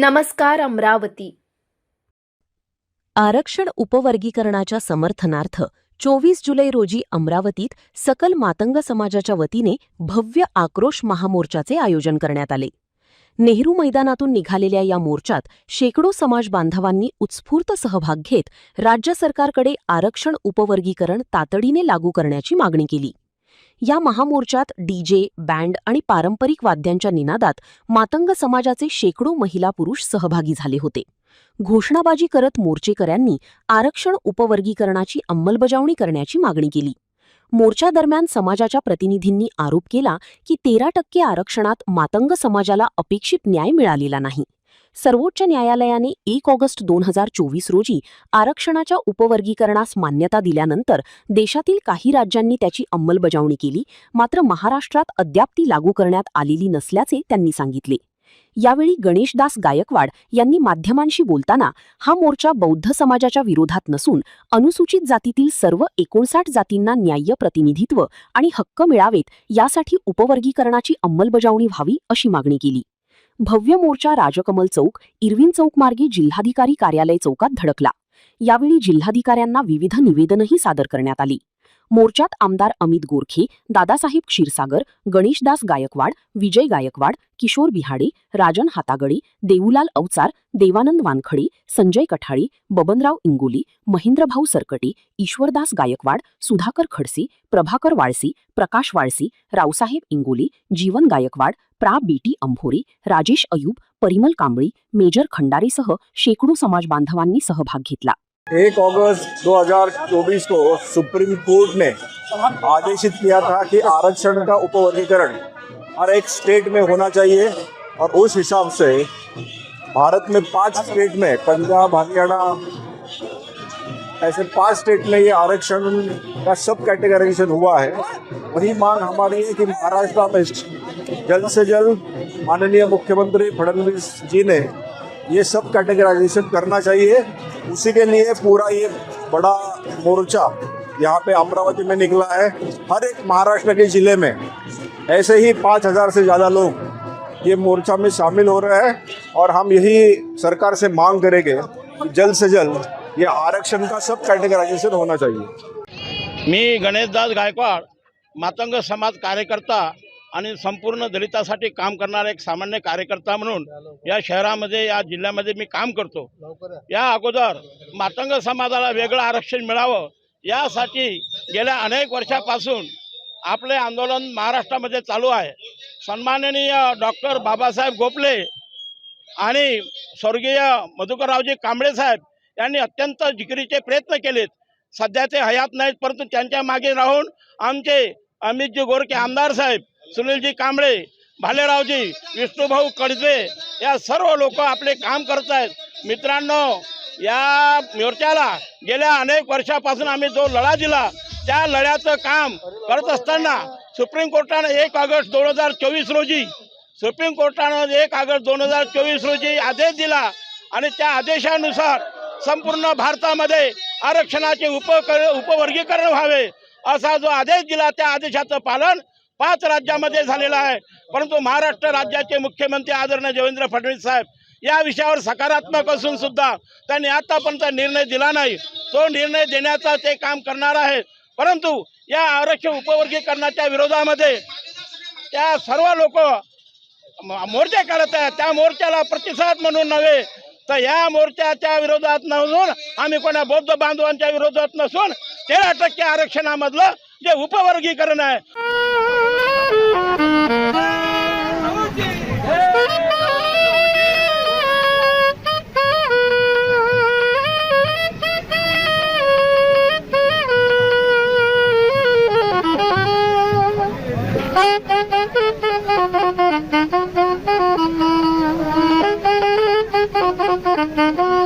नमस्कार अमरावती. आरक्षण उपवर्गीकरणाच्या समर्थनार्थ 24 जुलै रोजी अमरावतीत सकल मातंग समाजाच्या वतीने भव्य आक्रोश महामोर्चाचे आयोजन करण्यात आले. नेहरू मैदानातून निघालेल्या या मोर्चात शेकडो समाज बांधवांनी उत्स्फूर्त सहभाग घेत राज्य सरकारकडे आरक्षण उपवर्गीकरण तातडीने लागू करण्याची मागणी केली. या महामोर्चात डीजे, बँड आणि पारंपरिक वाद्यांच्या निनादात मातंग समाजाचे शेकडो महिला पुरुष सहभागी झाले होते. घोषणाबाजी करत मोर्चेकऱ्यांनी आरक्षण उपवर्गीकरणाची अंमलबजावणी करण्याची मागणी केली. मोर्चादरम्यान समाजाच्या प्रतिनिधींनी आरोप केला की 13% आरक्षणात मातंग समाजाला अपेक्षित न्याय मिळालेला नाही. सर्वोच्च न्यायालयाने 1 ऑगस्ट 2024 रोजी आरक्षणाच्या उपवर्गीकरणास मान्यता दिल्यानंतर देशातील काही राज्यांनी त्याची अंमलबजावणी केली, मात्र महाराष्ट्रात अद्याप ती लागू करण्यात आलेली नसल्याचे त्यांनी सांगितले. यावेळी गणेशदास गायकवाड यांनी माध्यमांशी बोलताना हा मोर्चा बौद्ध समाजाच्या विरोधात नसून अनुसूचित जातीतील सर्व 59 जातींना न्याय्य प्रतिनिधित्व आणि हक्क मिळावेत यासाठी उपवर्गीकरणाची अंमलबजावणी व्हावी अशी मागणी केली. भव्य मोर्चा राजकमल चौक, इरविन चौक मार्गे जिल्हाधिकारी कार्यालय चौकात धडकला. यावेळी जिल्हाधिकाऱ्यांना विविध निवेदनही सादर करण्यात आली. मोर्चात आमदार अमित गोरखे, दादासाहेब क्षीरसागर, गणेशदास गायकवाड, विजय गायकवाड, किशोर बिहाडे, राजन हातागडे, देऊलाल अवचार, देवानंद वानखडे, संजय कठाळे, बबनराव इंगोली, महेंद्रभाऊ सरकटे, ईश्वरदास गायकवाड, सुधाकर खडसे, प्रभाकर वाळसी, प्रकाश वाळसी, रावसाहेब इंगोले, जीवन गायकवाड, प्रा. बीटी अंभोरे, राजेश अयूब, परिमल कांबळे, मेजर खंडारेसह शेकडो समाज बांधवांनी सहभाग घेतला. 1 अगस्त 2024 को सुप्रीम कोर्ट ने आदेशित किया था कि आरक्षण का उपवर्गीकरण हर एक स्टेट में होना चाहिए और उस हिसाब से भारत में 5 स्टेट में, पंजाब, हरियाणा, ऐसे 5 स्टेट में ये आरक्षण का सब कैटेगराइजेशन हुआ है. वही मांग हमारी है कि महाराष्ट्र में जल्द से जल्द माननीय मुख्यमंत्री फडणवीस जी ने ये सब कैटेगराइजेशन करना चाहिए. उसी के लिए पूरा ये बड़ा मोर्चा यहाँ पे अमरावती में निकला है. हर एक महाराष्ट्र के जिले में ऐसे ही 5000 से ज़्यादा लोग ये मोर्चा में शामिल हो रहे हैं और हम यही सरकार से मांग करेंगे कि जल्द से जल्द ये आरक्षण का सब कैटेगराइजेशन होना चाहिए. मी गणेशदास गायकवाड, मातंग समाज कार्यकर्ता आणि संपूर्ण दलितासाठी काम करणारा एक सामान्य कार्यकर्ता म्हणून या शहरामध्ये, या जिल्ह्यामध्ये मी काम करतो. या अगोदर मातंग समाजाला वेगळं आरक्षण मिळावं यासाठी गेल्या अनेक वर्षापासून आपले आंदोलन महाराष्ट्रामध्ये चालू आहे. सन्माननीय डॉक्टर बाबासाहेब गोपले आणि स्वर्गीय मधुकररावजी कांबळे साहेब यांनी अत्यंत जिकिरीचे प्रयत्न केलेत. सध्या ते हयात नाहीत, परंतु त्यांच्या मागे राहून आमचे अमितजी गोरखे आमदार साहेब, सुनीलजी कांबळे, भालेरावजी, विष्णुभाऊ कडजे या सर्व लोक आपले काम करत आहेत. मित्रांनो, या मोर्चाला गेल्या अनेक वर्षापासून आम्ही जो लढा दिला त्या लढ्याचं काम करत असताना सुप्रीम कोर्टाने 1 ऑगस्ट 2024 रोजी सुप्रीम कोर्टानं 1 ऑगस्ट 2024 रोजी आदेश दिला आणि त्या आदेशानुसार संपूर्ण भारतामध्ये आरक्षणाचे उपवर्गीकरण व्हावे असा जो आदेश दिला त्या आदेशाचं पालन 5 राज्यामध्ये झालेलं आहे. परंतु महाराष्ट्र राज्याचे मुख्यमंत्री आदरणीय देवेंद्र फडणवीस साहेब या विषयावर सकारात्मक असून सुद्धा त्यांनी आतापर्यंत निर्णय दिला नाही. तो निर्णय देण्याचा ते काम करणार आहे. परंतु या आरक्षण उपवर्गीकरणाच्या विरोधामध्ये त्या सर्व लोक मोर्चे काढत आहेत. त्या मोर्चाला प्रतिसाद म्हणून नव्हे तर या मोर्चाच्या विरोधात नसून आम्ही कोणा बौद्ध बांधवांच्या विरोधात नसून 13% आरक्षणामधलं जे उपवर्गीकरण आहे Thank you.